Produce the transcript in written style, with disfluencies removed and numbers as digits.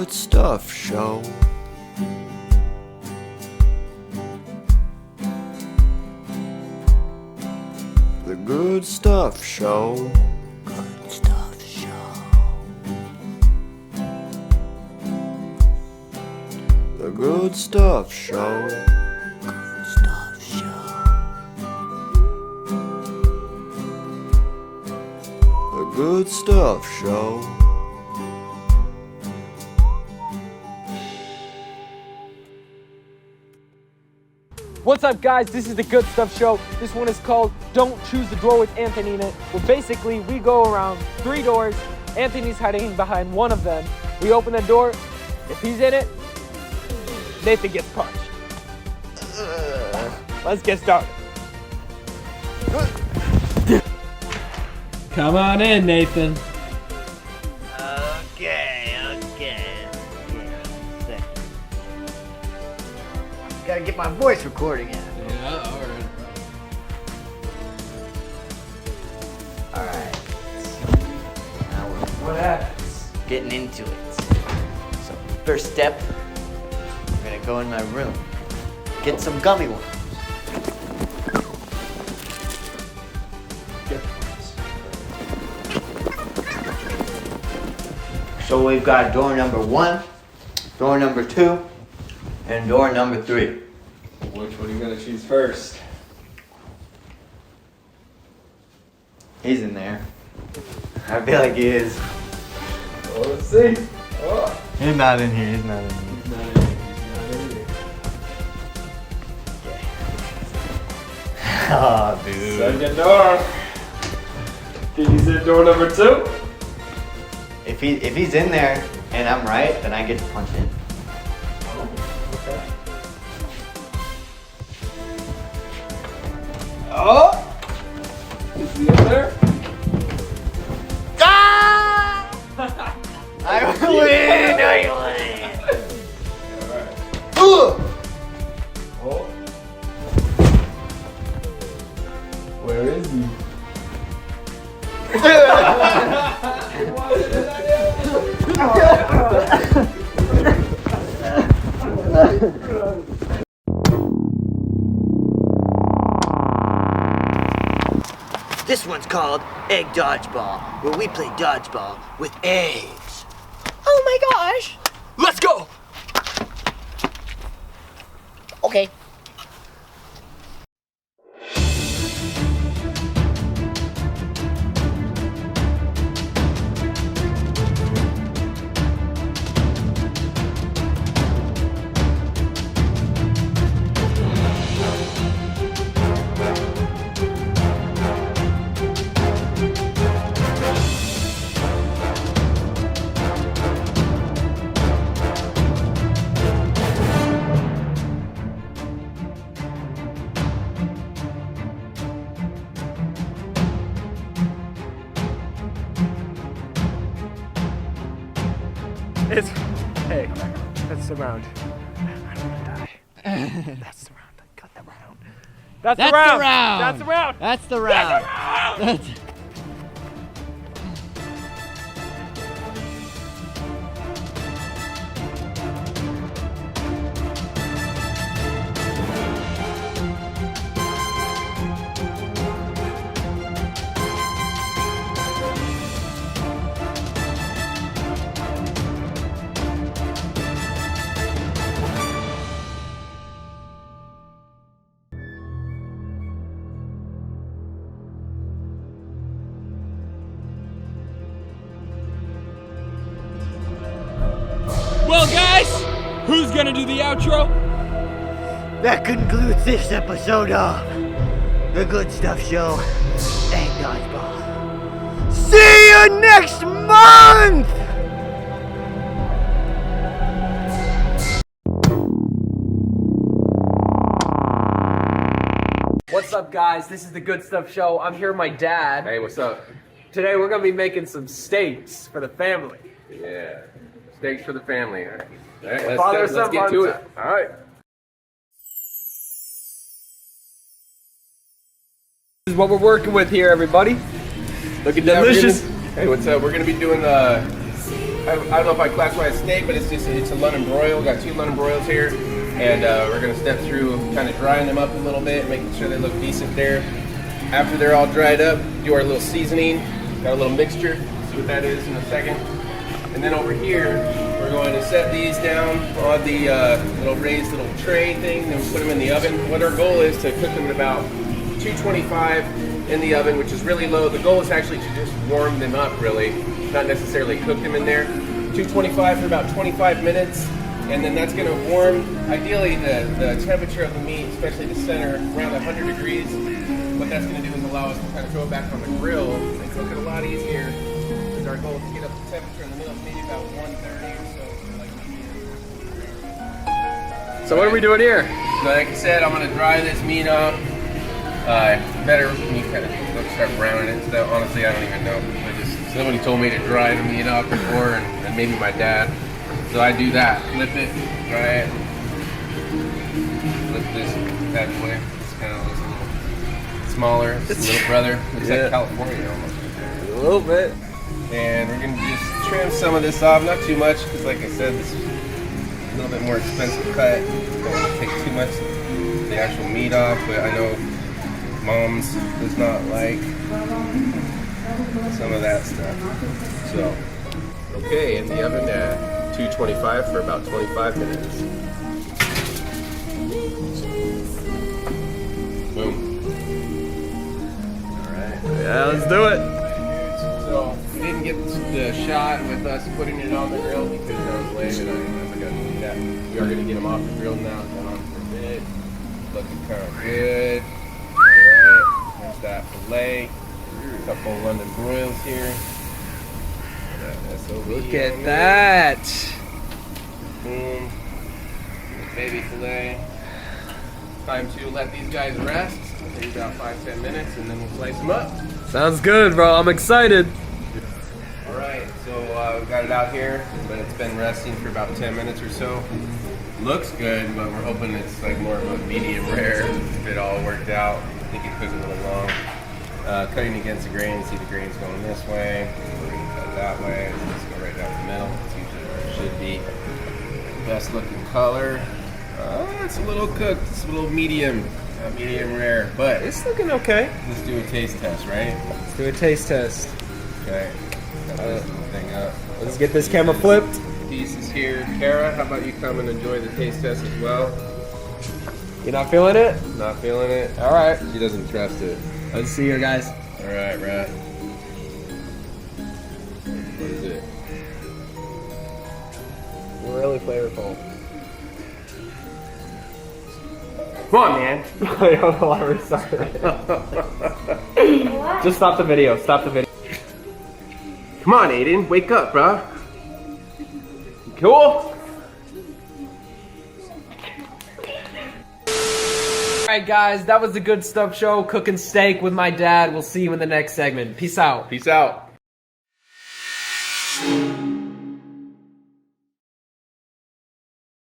Good Stuff Show. The Good Stuff Show. Good Stuff Show. The Good Stuff Show. Good Stuff Show. The Good Stuff Show. What's up, guys? This is the Good Stuff Show. This one is called Don't Choose the Door with Anthony in it. Where basically we go around 3 doors. Anthony's hiding behind one of them. We open the door. If he's in it, Nathan gets punched. Let's get started. Come on in, Nathan. Okay. Gotta get my voice recording in. Yeah, alright. Alright. Now What happens? we're getting into it. So, first step, we're gonna go in my room. Get some gummy worms. So we've got door number 1, door number 2, and door number 3. Which one are you gonna choose first? He's in there. I feel like he is. Oh, let's see. Oh. He's not in here. He's not in here. He's not in here. Oh, dude. Second door. Think he's in door number 2? If he's in there and I'm right, then I get to punch him. Oh! Is he in there? Ah! I win! I win! Alright. Ugh! Oh. Where is he? This one's called Egg Dodgeball, where we play dodgeball with eggs. Oh my gosh! Let's go! Okay. Hey, that's the round. I don't want to die. That's the round. Cut the round. That's the round. That's the round. That's the round. That's... Well, guys, who's gonna do the outro? That concludes this episode of The Good Stuff Show. Egg Dodgeball. See you next month! What's up, guys? This is the Good Stuff Show. I'm here with my dad. Hey, what's up? Today we're gonna be making some steaks for the family. Yeah. Steaks for the family. All right, Father, let's son, get to father, it. son. All right. This is what we're working with here, everybody. Looking delicious. Hey, what's up? We're gonna be doing I don't know if I classify it as steak, but it's a London broil. Got 2 London broils here, and we're gonna step through kind of drying them up a little bit, making sure they look decent there. After they're all dried up, do our little seasoning. Got a little mixture. See what that is in a second. And then over here, we're going to set these down on the little raised little tray thing, then put them in the oven. What our goal is to cook them at about 225 in the oven, which is really low. The goal is actually to just warm them up, really, not necessarily cook them in there. 225 for about 25 minutes, and then that's going to warm, ideally, the temperature of the meat, especially the center, around 100 degrees. What that's going to do is allow us to kind of throw it back on the grill and cook it a lot easier. Because our goal is to get up the temperature in the middle, maybe about 130 or so. So what are we doing here? So like I said, I'm going to dry this meat off. Better when you kind of start browning it. So honestly, I don't even know. Somebody told me to dry the meat off before, and maybe my dad. So I do that. Flip it, dry it. Flip this bad boy. It's kind of looks a little smaller. It's a little brother. Looks like California almost. A little bit. And we're gonna just trim some of this off, not too much, because like I said, this is a little bit more expensive cut. Don't want to take too much of the actual meat off, but I know Mom's does not like some of that stuff. So, okay, in the oven at 225 for about 25 minutes. Boom. All right. Yeah, let's do it. So we didn't get the shot with us putting it on the grill because I was late and I forgot to do that. We are going to get them off the grill now. It's been on for a bit. Looking kind of good. Alright, there's that filet. A couple London broils here. Look at that. Boom. Baby filet. Time to let these guys rest. Maybe about 5-10 minutes and then we'll slice them up. Sounds good, bro. I'm excited. Alright, so we got it out here, but it's been resting for about 10 minutes or so. Looks good, but we're hoping it's like more of a medium rare if it all worked out. I think it cooked a little long. Cutting against the grain, see the grain's going this way. We're going to cut that way. Let's go right down the middle. It's usually where it should be. Best looking color. It's a little cooked. It's a little medium. Not medium rare, but It's looking okay. let's do a taste test, right? Let's do a taste test. Okay. Got this thing up. Let's get this camera flipped. Pieces here. Kara, how about you come and enjoy the taste test as well? You're not feeling it? Not feeling it? All right. She doesn't trust it. Let's see here, guys. Alright, right. What is it? Really flavorful. Come on, man. I don't know why we're sorry. Just stop the video. Stop the video. Come on, Aiden. Wake up, bro. Cool. Alright guys, that was the Good Stuff Show, cooking steak with my dad. We'll see you in the next segment. Peace out. Peace out.